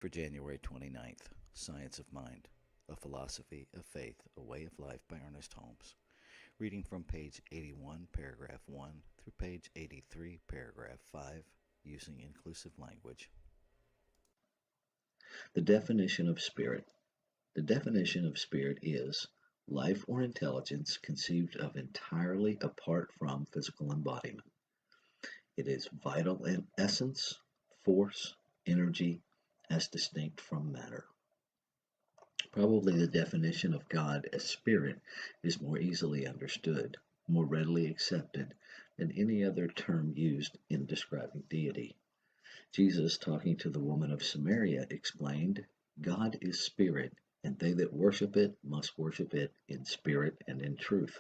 For January 29th, Science of Mind, A Philosophy of Faith, A Way of Life by Ernest Holmes. Reading from page 81, paragraph 1 through page 83, paragraph 5, using inclusive language. The definition of spirit. The definition of spirit is life or intelligence conceived of entirely apart from physical embodiment. It is vital essence, force, energy, as distinct from matter. Probably the definition of God as spirit is more easily understood, more readily accepted than any other term used in describing deity. Jesus, talking to the woman of Samaria, explained, God is spirit, and they that worship it must worship it in spirit and in truth.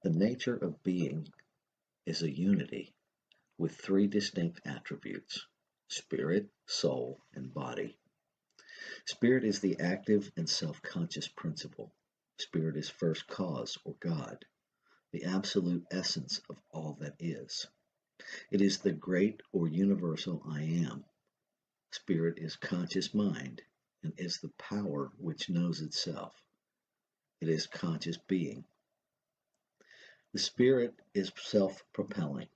The nature of being is a unity with three distinct attributes: spirit, soul, and body. Spirit is the active and self-conscious principle. Spirit is first cause, or God, the absolute essence of all that is. It is the great or universal I am. Spirit is conscious mind and is the power which knows itself. It is conscious being. The spirit is self-propelling.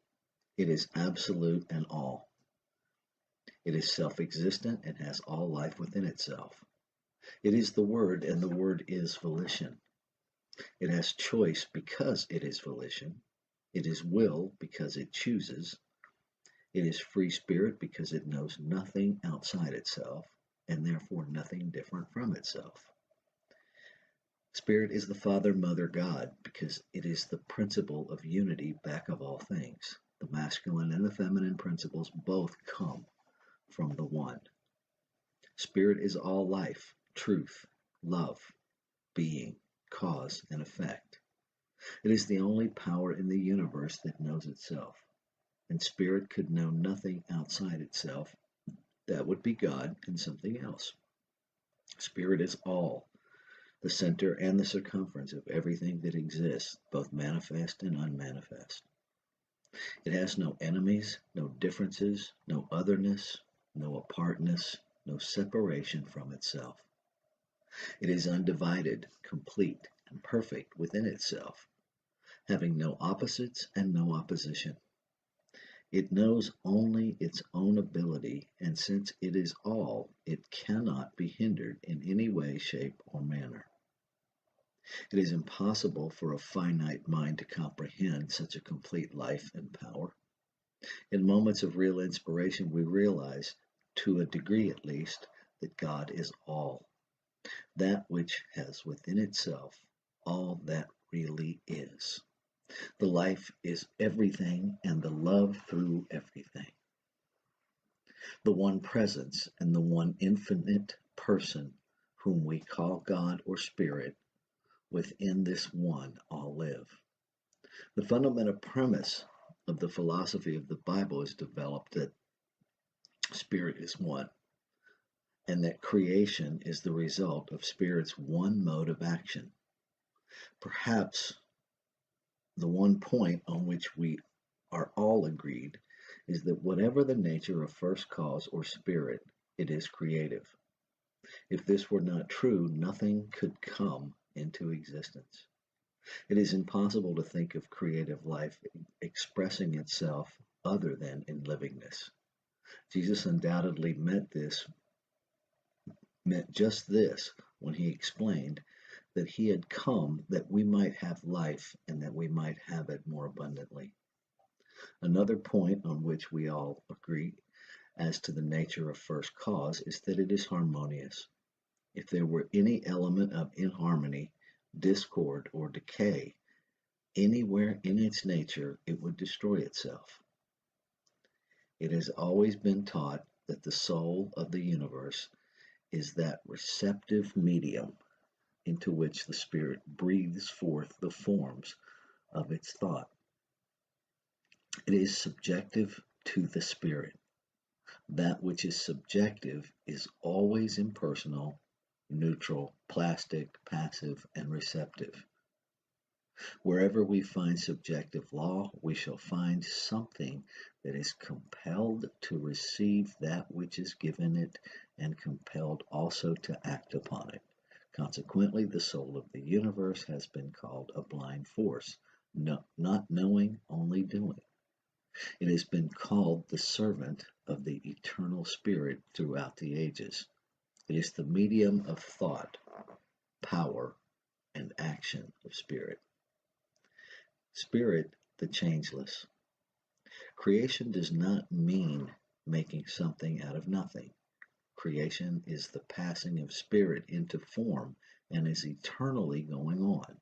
It is absolute and all. It is self-existent and has all life within itself. It is the Word, and the Word is volition. It has choice because it is volition. It is will because it chooses. It is free spirit because it knows nothing outside itself, and therefore nothing different from itself. Spirit is the Father, Mother, God, because it is the principle of unity back of all things. The masculine and the feminine principles both come from the One. Spirit is all life, truth, love, being, cause, and effect. It is the only power in the universe that knows itself, and spirit could know nothing outside itself. That would be God and something else. Spirit is all, the center and the circumference of everything that exists, both manifest and unmanifest. It has no enemies, no differences, no otherness, no apartness, no separation from itself. It is undivided, complete, and perfect within itself, having no opposites and no opposition. It knows only its own ability, and since it is all, it cannot be hindered in any way, shape, or manner. It is impossible for a finite mind to comprehend such a complete life and power. In moments of real inspiration, we realize, to a degree at least, that God is all, that which has within itself all that really is. The life is everything and the love through everything. The one presence and the one infinite person whom we call God or Spirit, within this one all live. The fundamental premise of the philosophy of the Bible is developed that Spirit is one, and that creation is the result of Spirit's one mode of action. Perhaps the one point on which we are all agreed is that whatever the nature of first cause or spirit, it is creative. If this were not true, nothing could come into existence. It is impossible to think of creative life expressing itself other than in livingness. Jesus undoubtedly meant just this when he explained that he had come that we might have life and that we might have it more abundantly. Another point on which we all agree as to the nature of first cause is that it is harmonious. If there were any element of inharmony, discord, or decay anywhere in its nature, it would destroy itself. It has always been taught that the soul of the universe is that receptive medium into which the spirit breathes forth the forms of its thought. It is subjective to the spirit. That which is subjective is always impersonal, neutral, plastic, passive, and receptive. Wherever we find subjective law, we shall find something that is compelled to receive that which is given it and compelled also to act upon it. Consequently, the soul of the universe has been called a blind force, not knowing, only doing. It has been called the servant of the eternal spirit throughout the ages. It is the medium of thought, power, and action of spirit. Spirit, the changeless. Creation does not mean making something out of nothing. Creation is the passing of spirit into form and is eternally going on.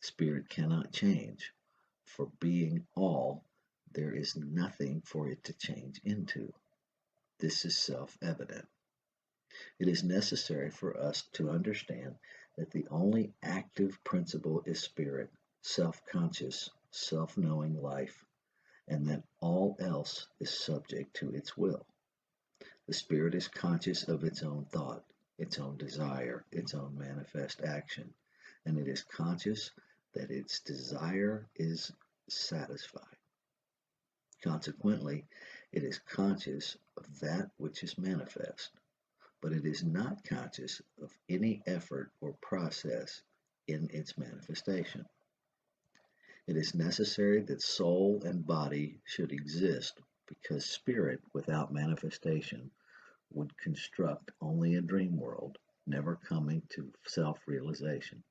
Spirit cannot change. For being all, there is nothing for it to change into. This is self-evident. It is necessary for us to understand that the only active principle is spirit, self-conscious, self-knowing life, and that all else is subject to its will. The spirit is conscious of its own thought, its own desire, its own manifest action, and it is conscious that its desire is satisfied. Consequently, it is conscious of that which is manifest, but it is not conscious of any effort or process in its manifestation. It is necessary that soul and body should exist because spirit without manifestation would construct only a dream world, never coming to self-realization.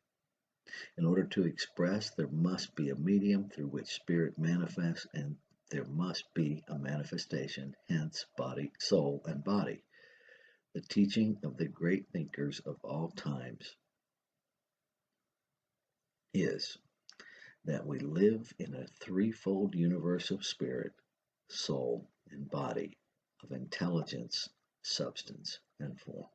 In order to express, there must be a medium through which spirit manifests, and there must be a manifestation, hence body, soul, and body. The teaching of the great thinkers of all times is that we live in a threefold universe of spirit, soul, and body, of intelligence, substance, and form.